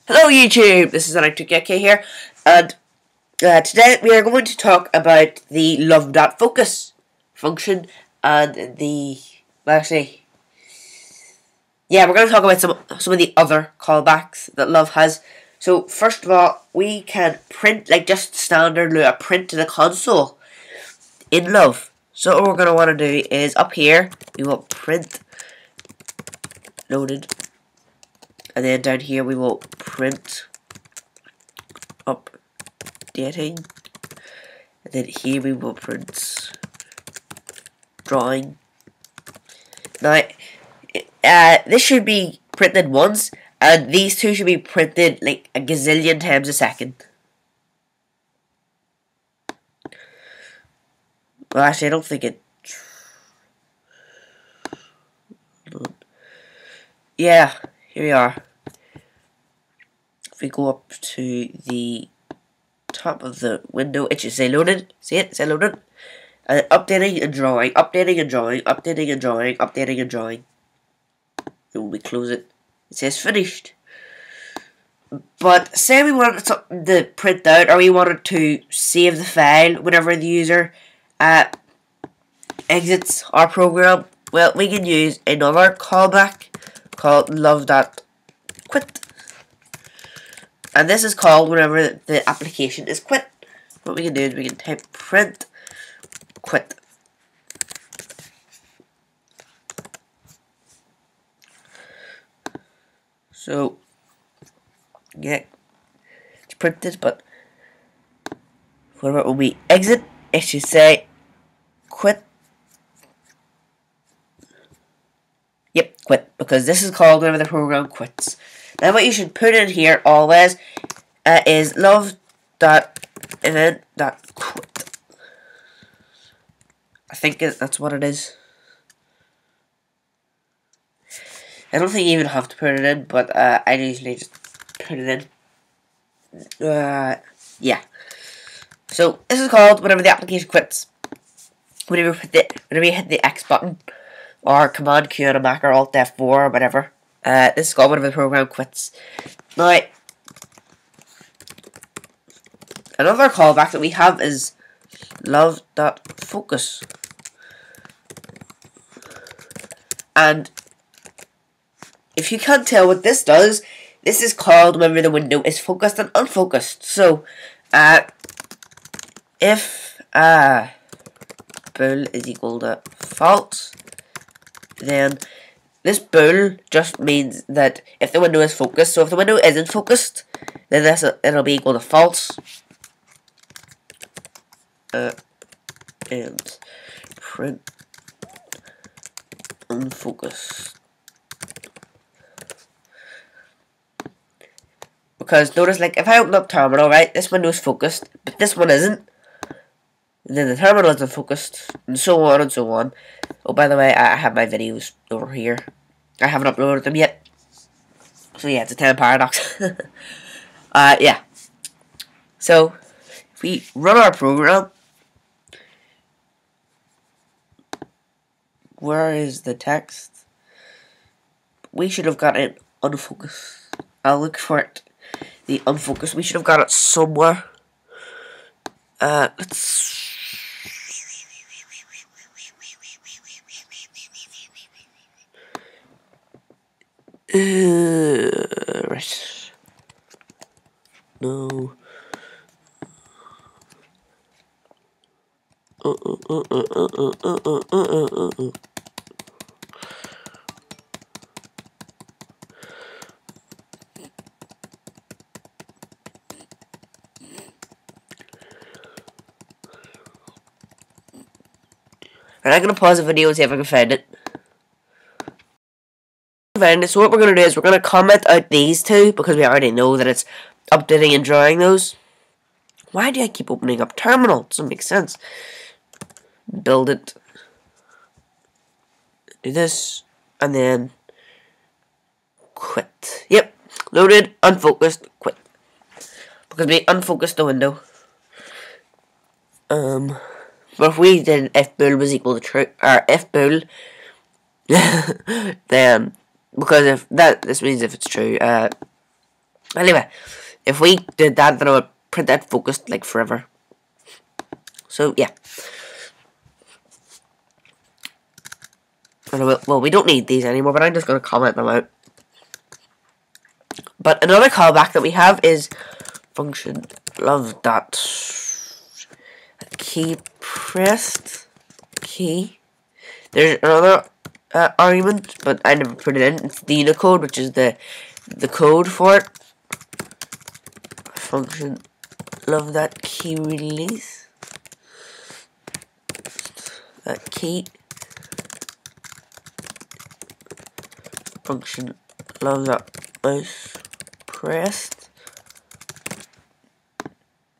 Hello YouTube, this is love.to here, and today we are going to talk about the love.focus function and we're going to talk about some of the other callbacks that Love has. So first of all, we can print like just standard print to the console in Love. So what we're going to want to do is up here we will print loaded. And then down here we will print updating. And then here we will print drawing. Now, this should be printed once, and these two should be printed like a gazillion times a second. Well, actually, I don't think it. Yeah, here we are. If we go up to the top of the window, it should say loaded. See it? It says loaded. And updating and drawing, updating and drawing, updating and drawing, updating and drawing. And when we close it, it says finished. But say we wanted something to print out, or we wanted to save the file whenever the user exits our program. Well, we can use another callback called love.quit. And this is called whenever the application is quit. What we can do is we can type print quit. So, yeah, it's printed, but when we exit, it should say quit. Yep, quit, because this is called whenever the program quits. Now what you should put in here always is love.event.quit. I think that's what it is. I don't think you even have to put it in, but I usually just put it in. Yeah. So this is called whenever the application quits. Whenever you hit the X button or Command Q on a Mac or Alt F4 or whatever. This is called whenever the program quits. Now, another callback that we have is love.focus. And if you can't tell what this does, this is called whenever the window is focused and unfocused. So, if bool is equal to false, then this bool just means that if the window is focused, so if the window isn't focused, then it'll be equal to false. And print unfocused. Because notice, like, if I open up terminal, right, this window is focused, but this one isn't. And then the terminal isn't focused, and so on and so on. Oh, by the way, I have my videos over here. I haven't uploaded them yet. So yeah, it's a 10 paradox. Yeah. So, if we run our program, where is the text? We should have got it unfocused. I'll look for it. The unfocused. We should have got it somewhere. Let's. Right. No. And I'm gonna pause the video and see if I can find it. So what we're going to do is we're going to comment out these two because we already know that it's updating and drawing those. Why do I keep opening up terminal? It doesn't make sense. Build it. Do this. And then quit. Yep. Loaded, unfocused, quit. Because we unfocused the window. But if we did if bool was equal to true, or if bool, then because if that this means if it's true, Anyway, if we did that, then I would print that focused like forever. So yeah. And well, we don't need these anymore, but I'm just going to comment them out. But another callback that we have is function love.keypressed. Key. There's another argument, but I never put it in. It's the unicode, which is the code for it. Function love.keyreleased. Key. Function love.mousepressed.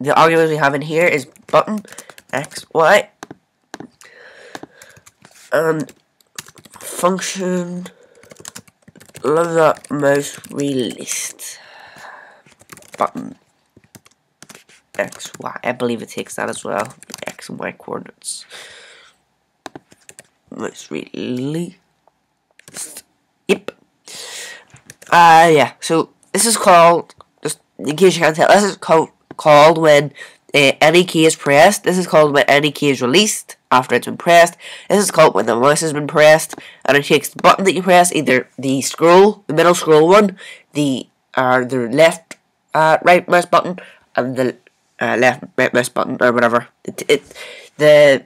The argument we have in here is button x, y, and function love.mousereleased. Button x, y. I believe it takes that as well. X and y coordinates. Mouse released. Yep. Yeah. So this is called, just in case you can't tell, this is called when any key is pressed. This is called when any key is released after it's been pressed. This is called when the mouse has been pressed, and it takes the button that you press, either the middle scroll one, the left right mouse button, and the left right mouse button, or whatever. The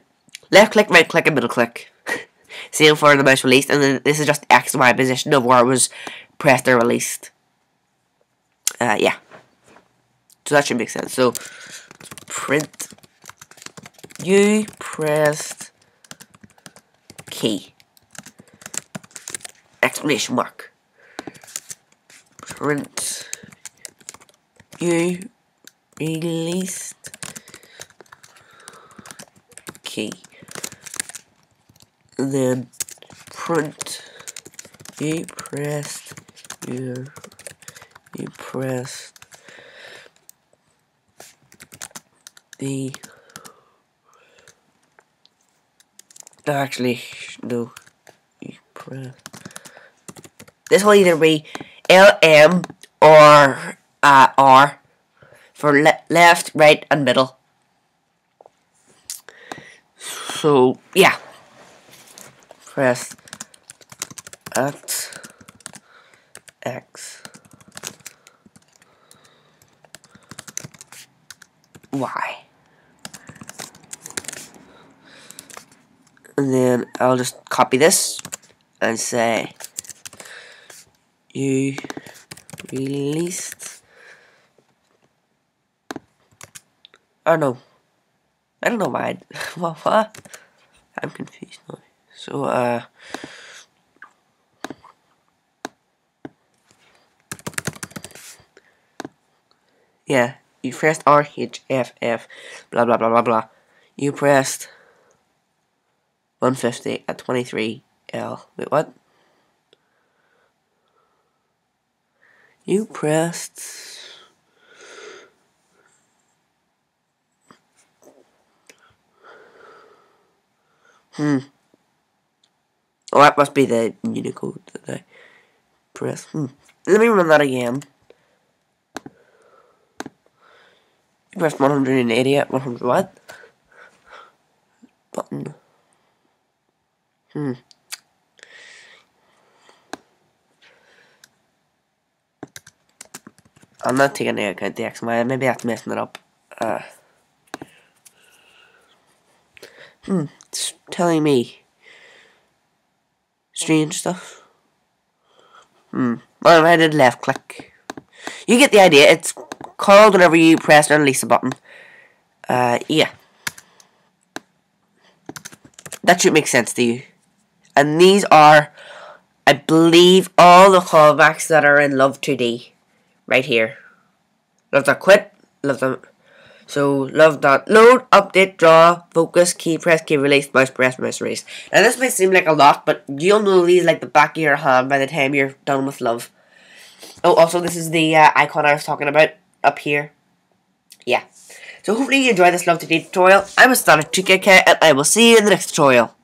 left click, right click, and middle click. Same for the mouse released, and then this is just the X and Y position of where it was pressed or released. Yeah. So that should make sense. So print you pressed key. Exclamation mark. Print you released key. And then print you pressed the actually no you press. This will either be LM or R for left, right, and middle. So yeah. Press at X Y, and then I'll just copy this and say you released. Oh no, I don't know why. What? I'm confused now. So yeah, you pressed R H F F blah blah blah blah blah. You pressed 150 at 23 L. Wait, what? You pressed Oh, that must be the unicode that I pressed. Let me run that again. You pressed 180 at 100 what? Button. I'm not taking into account the X and Y. Maybe that's messing it up. It's telling me strange stuff. Well, I did left click. You get the idea. It's called whenever you press and release a button. Yeah. That should make sense to you. And these are, I believe, all the callbacks that are in Love2d. Right here. Love.quit. So love.load, update, draw, focus, keypressed, keyreleased, mousepressed. Now this might seem like a lot, but you'll know these like the back of your hand by the time you're done with Love. Oh, also this is the icon I was talking about up here. Yeah. So hopefully you enjoyed this Love2d tutorial. I'm a Static2KK, and I will see you in the next tutorial.